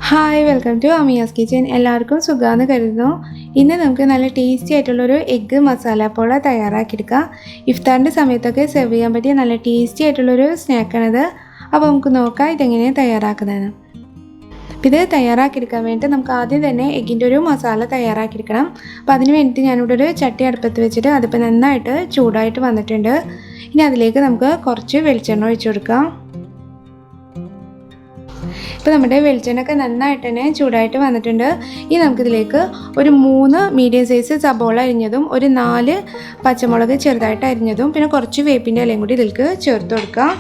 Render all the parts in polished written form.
Hi welcome to Amiya's kitchen. എല്ലാവർക്കും സുഖമാണെന്ന് കരുതുന്നു. ഇന്ന് നമുക്ക് നല്ല ടേസ്റ്റി ആയിട്ടുള്ളൊരു എഗ്ഗ് മസാല പോള തയ്യാറാക്കിയെടുക്കാം. ഇഫ്താറിൻ്റെ സമയത്തൊക്കെ സെർവ് ചെയ്യാൻ പറ്റിയ നല്ല ടേസ്റ്റി ആയിട്ടുള്ളൊരു സ്നാക്കാണിത്. അപ്പോൾ നമുക്ക് നോക്കാം ഇതെങ്ങനെയാണ് തയ്യാറാക്കുന്നതെന്ന്. ഇത് തയ്യാറാക്കിയെടുക്കാൻ വേണ്ടിയിട്ട് നമുക്ക് ആദ്യം തന്നെ എഗ്ഗിൻ്റെ ഒരു മസാല തയ്യാറാക്കിയെടുക്കണം. അപ്പോൾ അതിന് വേണ്ടിയിട്ട് ഞാനിവിടെ ഒരു ചട്ടി അടുപ്പത്ത് വെച്ചിട്ട് അതിപ്പോൾ നന്നായിട്ട് ചൂടായിട്ട് വന്നിട്ടുണ്ട്. ഇനി അതിലേക്ക് നമുക്ക് കുറച്ച് വെളിച്ചെണ്ണ ഒഴിച്ചു കൊടുക്കാം. ഇപ്പോൾ നമ്മുടെ വെളിച്ചെണ്ണയൊക്കെ നന്നായിട്ട് തന്നെ ചൂടായിട്ട് വന്നിട്ടുണ്ട്. ഇനി നമുക്കിതിലേക്ക് ഒരു 3 മീഡിയം സൈസ് സബോള അരിഞ്ഞതും ഒരു 4 പച്ചമുളക് ചെറുതായിട്ട് അരിഞ്ഞതും പിന്നെ കുറച്ച് വേപ്പിൻ്റെ ഇലയും കൂടി ഇതിലേക്ക് ചേർത്ത് കൊടുക്കാം.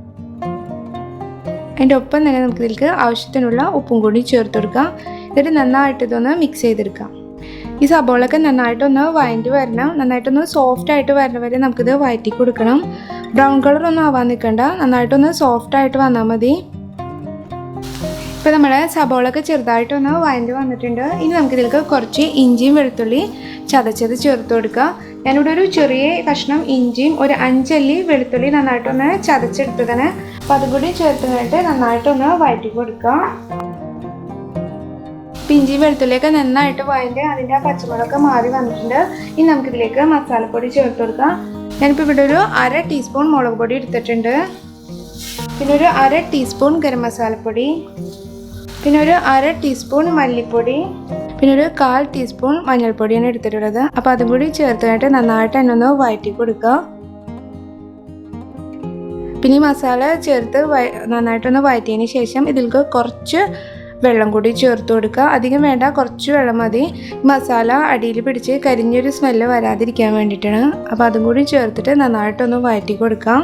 അതിൻ്റെ ഒപ്പം തന്നെ നമുക്കിതിലേക്ക് ആവശ്യത്തിനുള്ള ഉപ്പും കൂടി ചേർത്ത് കൊടുക്കാം. എന്നിട്ട് നന്നായിട്ട് ഇതൊന്ന് മിക്സ് ചെയ്തെടുക്കാം. ഈ സബോളയൊക്കെ നന്നായിട്ടൊന്ന് വഴറ്റി വരണം. നന്നായിട്ടൊന്ന് സോഫ്റ്റായിട്ട് വരണ വരെ നമുക്കിത് വഴറ്റി കൊടുക്കണം. ബ്രൗൺ കളറൊന്നും ആവാൻ നിൽക്കണ്ട, നന്നായിട്ടൊന്ന് സോഫ്റ്റായിട്ട് വന്നാൽ മതി. ഇപ്പോൾ നമ്മുടെ സബോളൊക്കെ ചെറുതായിട്ടൊന്ന് വഴറ്റി വന്നിട്ടുണ്ട്. ഇനി നമുക്കിതിലേക്ക് കുറച്ച് ഇഞ്ചിയും വെളുത്തുള്ളി ചതച്ചത് ചേർത്ത് കൊടുക്കുക. ഞാനിവിടെ ഒരു ചെറിയ കഷ്ണം ഇഞ്ചിയും ഒരു 5 അല്ലി വെളുത്തുള്ളി നന്നായിട്ടൊന്ന് ചതച്ചെടുത്തതാണ്. അപ്പോൾ അതും കൂടി ചേർത്തിട്ട് നന്നായിട്ടൊന്ന് വഴറ്റി കൊടുക്കുക. ഇഞ്ചി വെളുത്തുള്ളിയൊക്കെ നന്നായിട്ട് വഴറ്റി അതിൻ്റെ പച്ചമുളകൊക്കെ മാറി വന്നിട്ടുണ്ട്. ഇനി നമുക്കിതിലേക്ക് മസാലപ്പൊടി ചേർത്ത് കൊടുക്കാം. ഞാനിപ്പോൾ ഇവിടെ ഒരു 1/2 ടീസ്പൂൺ മുളക് പൊടി എടുത്തിട്ടുണ്ട്. പിന്നെ ഒരു 1/2 ടീസ്പൂൺ ഗരം മസാലപ്പൊടി, പിന്നെ ഒരു 1/2 ടീസ്പൂൺ മല്ലിപ്പൊടി, പിന്നെ ഒരു 1/4 ടീസ്പൂൺ മഞ്ഞൾപ്പൊടിയാണ് എടുത്തിട്ടുള്ളത്. അപ്പോൾ അതും കൂടി ചേർത്തിട്ട് നന്നായിട്ട് തന്നെ ഒന്ന് വഴറ്റി കൊടുക്കുക. പിന്നെ ഈ മസാല ചേർത്ത് നന്നായിട്ടൊന്ന് വഴറ്റിയതിന് ശേഷം ഇതിലേക്ക് കുറച്ച് വെള്ളം കൂടി ചേർത്ത് കൊടുക്കുക. അധികം വേണ്ട, കുറച്ച് വെള്ളം മതി. മസാല അടിയിൽ പിടിച്ച് കരിഞ്ഞൊരു സ്മെല്ല് വരാതിരിക്കാൻ വേണ്ടിയിട്ടാണ്. അപ്പോൾ അതും കൂടി ചേർത്തിട്ട് നന്നായിട്ടൊന്ന് വഴറ്റി കൊടുക്കാം.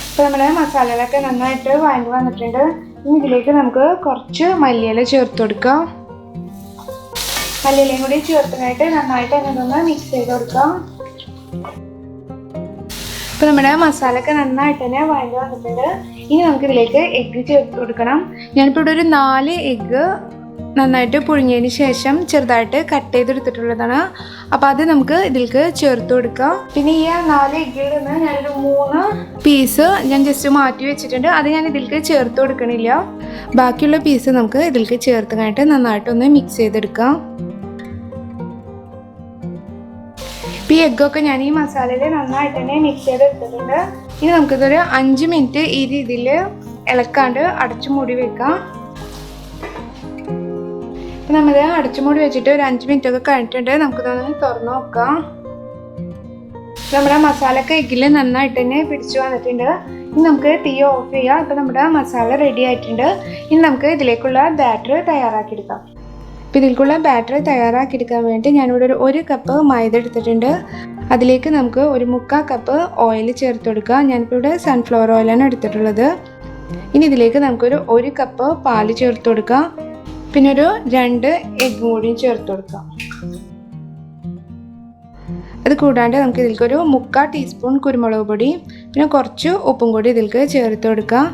ഇപ്പോൾ നമ്മുടെ മസാലകളൊക്കെ നന്നായിട്ട് വഴറ്റി വന്നിട്ടുണ്ട്. ഇനി ഇതിലേക്ക് നമുക്ക് കുറച്ച് മല്ലിയില ചേർത്ത് കൊടുക്കാം. മല്ലിയിലയും കൂടി ചേർത്തിനായിട്ട് നന്നായിട്ട് അതിനൊന്ന് മിക്സ് ചെയ്ത് കൊടുക്കാം. ഇപ്പോൾ നമ്മുടെ മസാലയൊക്കെ നന്നായിട്ട് തന്നെ വഴറ്റി വന്നിട്ടുണ്ട്. ഇനി നമുക്കിതിലേക്ക് എഗ്ഗ് ചേർത്ത് കൊടുക്കണം. ഞാനിപ്പോൾ ഇവിടെ ഒരു 4 എഗ്ഗ് നന്നായിട്ട് പുഴുങ്ങിയതിന് ശേഷം ചെറുതായിട്ട് കട്ട് ചെയ്തെടുത്തിട്ടുള്ളതാണ്. അപ്പോൾ അത് നമുക്ക് ഇതിലേക്ക് ചേർത്ത് കൊടുക്കാം. പിന്നെ ഈ 4 എഗ്ഗിൽ നിന്ന് ഞാനൊരു 3 പീസ് ഞാൻ ജസ്റ്റ് മാറ്റി വെച്ചിട്ടുണ്ട്. അത് ഞാൻ ഇതിലേക്ക് ചേർത്ത് കൊടുക്കണില്ല. ബാക്കിയുള്ള പീസ് നമുക്ക് ഇതിലേക്ക് ചേർത്ത് നന്നായിട്ടൊന്ന് മിക്സ് ചെയ്തെടുക്കാം. ഇപ്പോൾ ഈ എഗ്ഗൊക്കെ ഞാൻ ഈ മസാലയിൽ നന്നായിട്ട് തന്നെ മിക്സ് ചെയ്തെടുത്തിട്ടുണ്ട്. ഇനി നമുക്കിതൊരു 5 മിനിറ്റ് ഈ രീതിയിൽ ഇളക്കാണ്ട് അടച്ചു മൂടി വെക്കാം. ഇപ്പം നമ്മൾ അടച്ചു മൂടി വെച്ചിട്ട് ഒരു 5 മിനിറ്റ് ഒക്കെ കഴിഞ്ഞിട്ടുണ്ട്. നമുക്കിതൊന്ന് തുറന്ന് നോക്കാം. നമ്മുടെ മസാലയൊക്കെ എഗ്ഗിൽ നന്നായിട്ട് തന്നെ പിടിച്ചു വന്നിട്ടുണ്ട്. ഇനി നമുക്ക് തീ ഓഫ് ചെയ്യാം. ഇപ്പം നമ്മുടെ മസാല റെഡി ആയിട്ടുണ്ട്. ഇനി നമുക്ക് ഇതിലേക്കുള്ള ബാറ്റർ തയ്യാറാക്കിയെടുക്കാം. അപ്പോൾ ഇതിലേക്കുള്ള ബാറ്റർ തയ്യാറാക്കിയെടുക്കാൻ വേണ്ടി ഞാനിവിടെ ഒരു കപ്പ് മൈദ എടുത്തിട്ടുണ്ട്. അതിലേക്ക് നമുക്ക് ഒരു 1/4 കപ്പ് ഓയിൽ ചേർത്ത് കൊടുക്കുക. ഞാനിപ്പോൾ ഇവിടെ സൺഫ്ലവർ ഓയിലാണ് എടുത്തിട്ടുള്ളത്. ഇനി ഇതിലേക്ക് നമുക്കൊരു 1 കപ്പ് പാല് ചേർത്ത് കൊടുക്കാം. പിന്നെ ഒരു 2 എഗ്ഗ് കൂടിയും ചേർത്ത് കൊടുക്കാം. അത് കൂടാണ്ട് നമുക്ക് ഇതിലേക്ക് ഒരു 1/4 ടീസ്പൂൺ കുരുമുളക് പൊടി പിന്നെ കുറച്ച് ഉപ്പും കൂടി ഇതിലേക്ക് ചേർത്ത് കൊടുക്കാം.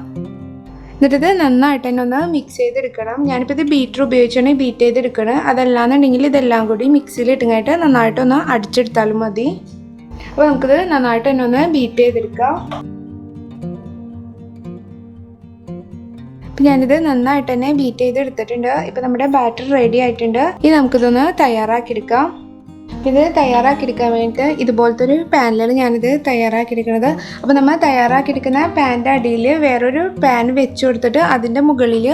എന്നിട്ടിത് നന്നായിട്ട് തന്നെ ഒന്ന് മിക്സ് ചെയ്തെടുക്കണം. ഞാനിപ്പോൾ ഇത് ബീറ്റർ ഉപയോഗിച്ചാണ് ബീറ്റ് ചെയ്തെടുക്കണം. അതല്ലാന്നുണ്ടെങ്കിൽ ഇതെല്ലാം കൂടി മിക്സിയിൽ ഇട്ടുങ്ങായിട്ട് നന്നായിട്ടൊന്ന് അടിച്ചെടുത്താലും മതി. അപ്പോൾ നമുക്കിത് നന്നായിട്ട് തന്നെ ഒന്ന് ബീറ്റ് ചെയ്തെടുക്കാം. ഞാനിത് നന്നായിട്ട് തന്നെ ബീറ്റ് ചെയ്തെടുത്തിട്ടുണ്ട്. ഇപ്പം നമ്മുടെ ബാറ്റർ റെഡി ആയിട്ടുണ്ട്. ഇനി നമുക്കിതൊന്ന് തയ്യാറാക്കിയെടുക്കാം. ഇത് തയ്യാറാക്കിയെടുക്കാൻ വേണ്ടിയിട്ട് ഇതുപോലത്തെ ഒരു പാനിലാണ് ഞാനിത് തയ്യാറാക്കിയെടുക്കുന്നത്. അപ്പോൾ നമ്മൾ തയ്യാറാക്കിയെടുക്കുന്ന പാനിൻ്റെ അടിയിൽ വേറൊരു പാൻ വെച്ച് കൊടുത്തിട്ട് അതിൻ്റെ മുകളിൽ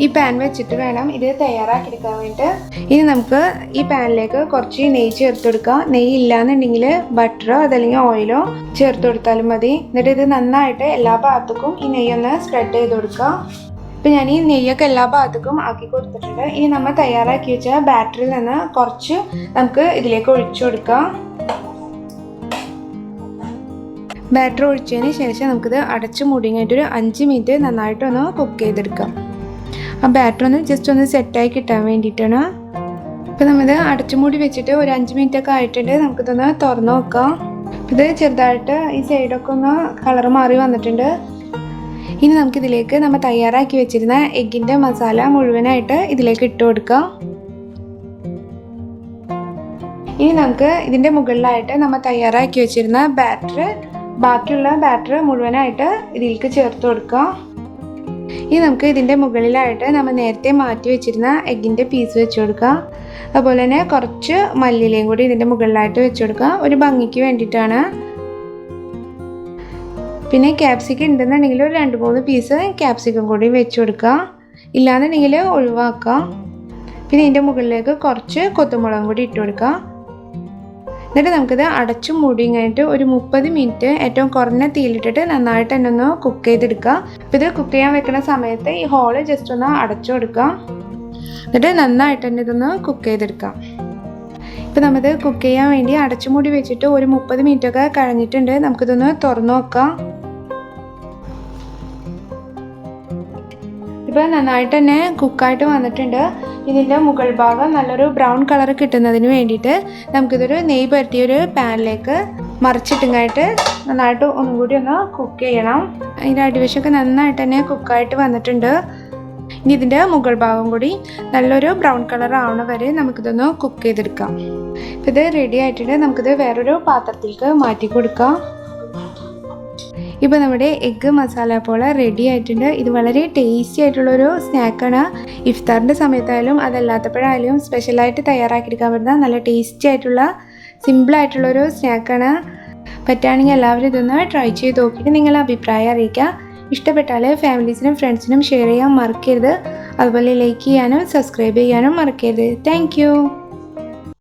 ഈ പാൻ വെച്ചിട്ട് വേണം ഇത് തയ്യാറാക്കിയെടുക്കാൻ വേണ്ടിയിട്ട്. ഇനി നമുക്ക് ഈ പാനിലേക്ക് കുറച്ച് നെയ്യ് ചേർത്ത് കൊടുക്കാം. നെയ്യ് ഇല്ലാന്നുണ്ടെങ്കിൽ ബട്ടറോ അതല്ലെങ്കിൽ ഓയിലോ ചേർത്ത് കൊടുത്താലും മതി. എന്നിട്ട് ഇത് നന്നായിട്ട് എല്ലാ ഭാഗത്തേക്കും ഈ നെയ്യൊന്ന് സ്പ്രെഡ് ചെയ്ത് കൊടുക്കാം. ഇപ്പം ഞാൻ ഈ നെയ്യൊക്കെ എല്ലാ ഭാഗത്തേക്കും ആക്കി കൊടുത്തിട്ടുണ്ട്. ഇനി നമ്മൾ തയ്യാറാക്കി വെച്ച ബാറ്ററിൽ നിന്ന് കുറച്ച് നമുക്ക് ഇതിലേക്ക് ഒഴിച്ചു കൊടുക്കാം. ബാറ്റർ ഒഴിച്ചതിന് ശേഷം നമുക്കിത് അടച്ച് മൂടിങ്ങായിട്ട് ഒരു 5 മിനിറ്റ് നന്നായിട്ടൊന്ന് കുക്ക് ചെയ്തെടുക്കാം. ആ ബാറ്റർ ഒന്ന് ജസ്റ്റ് ഒന്ന് സെറ്റായി കിട്ടാൻ വേണ്ടിയിട്ടാണ്. ഇപ്പം നമ്മളിത് അടച്ചു മൂടി വെച്ചിട്ട് ഒരു 5 മിനിറ്റ് ഒക്കെ ആയിട്ടുണ്ട്. നമുക്കിതൊന്ന് തുറന്ന് നോക്കാം. ഇത് ചെറുതായിട്ട് ഈ സൈഡൊക്കെ ഒന്ന് കളർ മാറി വന്നിട്ടുണ്ട്. ഇനി നമുക്കിതിലേക്ക് നമ്മൾ തയ്യാറാക്കി വെച്ചിരുന്ന എഗ്ഗിൻ്റെ മസാല മുഴുവനായിട്ട് ഇതിലേക്ക് ഇട്ട് കൊടുക്കാം. ഇനി നമുക്ക് ഇതിൻ്റെ മുകളിലായിട്ട് നമ്മൾ തയ്യാറാക്കി വെച്ചിരുന്ന ബാറ്റർ ബാക്കിയുള്ള ബാറ്റർ മുഴുവനായിട്ട് ഇതിലേക്ക് ചേർത്ത് കൊടുക്കാം. ഇനി നമുക്ക് ഇതിൻ്റെ മുകളിലായിട്ട് നമ്മൾ നേരത്തെ മാറ്റി വെച്ചിരുന്ന എഗ്ഗിൻ്റെ പീസ് വെച്ച് കൊടുക്കാം. അതുപോലെ തന്നെ കുറച്ച് മല്ലിയിലയും കൂടി ഇതിൻ്റെ മുകളിലായിട്ട് വെച്ച് കൊടുക്കുക, ഒരു ഭംഗിക്ക് വേണ്ടിയിട്ടാണ്. പിന്നെ ക്യാപ്സിക്കം ഉണ്ടെന്നുണ്ടെങ്കിൽ ഒരു 2-3 പീസ് ക്യാപ്സിക്കം കൂടി വെച്ച് കൊടുക്കുക, ഇല്ലാന്നുണ്ടെങ്കിൽ ഒഴിവാക്കുക. പിന്നെ ഇതിൻ്റെ മുകളിലേക്ക് കുറച്ച് കൊത്തുമുളകും കൂടി ഇട്ട് കൊടുക്കുക. എന്നിട്ട് നമുക്കിത് അടച്ചു മൂടി കഴിഞ്ഞിട്ട് ഒരു 30 മിനിറ്റ് ഏറ്റവും കുറഞ്ഞ തീയിലിട്ടിട്ട് നന്നായിട്ട് തന്നെ ഒന്ന് കുക്ക് ചെയ്തെടുക്കുക. അപ്പോൾ ഇത് കുക്ക് ചെയ്യാൻ വെക്കുന്ന സമയത്ത് ഈ ഹോള് ജസ്റ്റ് ഒന്ന് അടച്ചു കൊടുക്കുക. എന്നിട്ട് നന്നായിട്ട് തന്നെ ഇതൊന്ന് കുക്ക് ചെയ്തെടുക്കാം. ഇപ്പോൾ നമ്മളിത് കുക്ക് ചെയ്യാൻ വേണ്ടി അടച്ചു മൂടി വെച്ചിട്ട് ഒരു 30 മിനിറ്റൊക്കെ കഴിഞ്ഞിട്ടുണ്ട്. നമുക്കിതൊന്ന് തുറന്നു നോക്കാം. ഇപ്പോൾ നന്നായിട്ട് തന്നെ കുക്കായിട്ട് വന്നിട്ടുണ്ട്. ഇതിൻ്റെ മുകൾ ഭാഗം നല്ലൊരു ബ്രൗൺ കളർ കിട്ടുന്നതിന് വേണ്ടിയിട്ട് നമുക്കിതൊരു നെയ്യ് പരത്തിയൊരു പാനിലേക്ക് മറിച്ചിട്ടുങ്ങായിട്ട് നന്നായിട്ട് ഒന്നും കൂടി ഒന്ന് കുക്ക് ചെയ്യണം. അതിൻ്റെ അടിവശമൊക്കെ നന്നായിട്ട് തന്നെ കുക്കായിട്ട് വന്നിട്ടുണ്ട്. ഇനി ഇതിൻ്റെ മുകൾ ഭാഗം കൂടി നല്ലൊരു ബ്രൗൺ കളർ ആവണ വരെ നമുക്കിതൊന്ന് കുക്ക് ചെയ്തെടുക്കാം. ഇപ്പോൾ ഇത് റെഡി ആയിട്ടുണ്ട്. നമുക്കിത് വേറൊരു പാത്രത്തിലേക്ക് മാറ്റി കൊടുക്കാം. ഇപ്പോൾ നമ്മുടെ എഗ്ഗ് മസാല പോള റെഡി ആയിട്ടുണ്ട്. ഇത് വളരെ ടേസ്റ്റി ആയിട്ടുള്ളൊരു സ്നാക്കാണ്. ഇഫ്താറിൻ്റെ സമയത്തായാലും അതല്ലാത്തപ്പോഴായാലും സ്പെഷ്യലായിട്ട് തയ്യാറാക്കിയെടുക്കാൻ പറ്റുന്ന നല്ല ടേസ്റ്റി ആയിട്ടുള്ള സിമ്പിളായിട്ടുള്ളൊരു സ്നാക്കാണ്. പറ്റുകയാണെങ്കിൽ എല്ലാവരും ഇതൊന്ന് ട്രൈ ചെയ്ത് നോക്കിയിട്ട് നിങ്ങളുടെ അഭിപ്രായം അറിയിക്കുക. ഇഷ്ടപ്പെട്ടാൽ ഫാമിലീസിനും ഫ്രണ്ട്സിനും ഷെയർ ചെയ്യാൻ മറക്കരുത്. അതുപോലെ ലൈക്ക് ചെയ്യാനും സബ്സ്ക്രൈബ് ചെയ്യാനും മറക്കരുത്. താങ്ക്